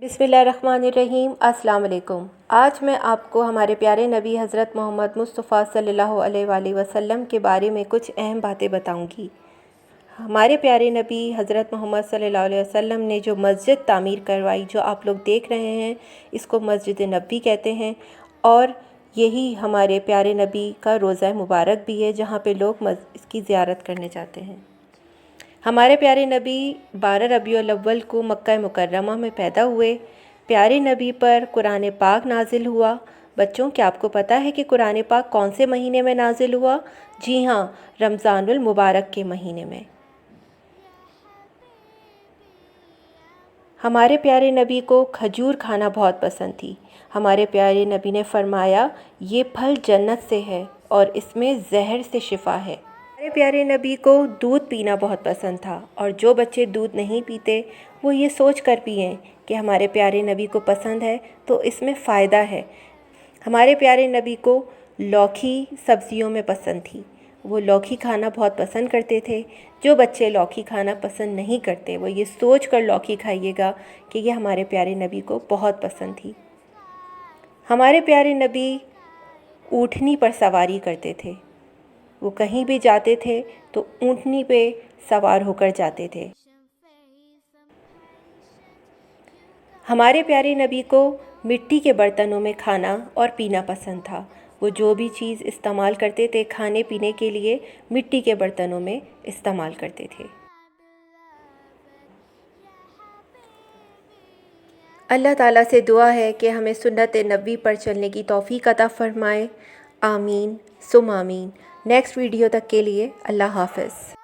बिस्मिल्लाहिर्रहमानिर्रहीम। अस्सलाम वालेकुम। आज मैं आपको हमारे प्यारे नबी हज़रत मोहम्मद मुस्तफ़ा सल्लल्लाहु अलैहि वसल्लम के बारे में कुछ अहम बातें बताऊंगी। हमारे प्यारे नबी हज़रत मोहम्मद सल्लल्लाहु अलैहि वसल्लम ने जो मस्जिद तामीर करवाई, जो आप लोग देख रहे हैं, इसको मस्जिद नबी कहते हैं। और यही हमारे प्यारे नबी का रोज़ा मुबारक भी है, जहाँ पे लोग इसकी ज़ियारत करने जाते हैं। हमारे प्यारे नबी 12 रबीउल अव्वल को मक्का मुकर्रमा में पैदा हुए। प्यारे नबी पर कुरान पाक नाजिल हुआ। बच्चों, क्या आपको पता है कि कुरान पाक कौन से महीने में नाजिल हुआ? जी हाँ, रमज़ानुल मुबारक के महीने में। हमारे प्यारे नबी को खजूर खाना बहुत पसंद थी। हमारे प्यारे नबी ने फरमाया, ये फल जन्नत से है और इसमें जहर से शिफा है। हमारे प्यारे नबी को दूध पीना बहुत पसंद था, और जो बच्चे दूध नहीं पीते वो ये सोच कर पिएं कि हमारे प्यारे नबी को पसंद है तो इसमें फ़ायदा है। हमारे प्यारे नबी को लौकी सब्ज़ियों में पसंद थी, वो लौकी खाना बहुत पसंद करते थे। जो बच्चे लौकी खाना पसंद नहीं करते वो ये सोच कर लौकी खाइएगा कि ये हमारे प्यारे नबी को बहुत पसंद थी। हमारे प्यारे नबी ऊँटनी पर सवारी करते थे। वो कहीं भी जाते थे तो ऊँटनी पे सवार होकर जाते थे। हमारे प्यारे नबी को मिट्टी के बर्तनों में खाना और पीना पसंद था। वो जो भी चीज़ इस्तेमाल करते थे खाने पीने के लिए, मिट्टी के बर्तनों में इस्तेमाल करते थे। अल्लाह ताला से दुआ है कि हमें सुन्नत नबी पर चलने की तौफ़ीक अता फ़रमाए। आमीन सुम आमीन। नेक्स्ट वीडियो तक के लिए अल्लाह हाफ़िज़।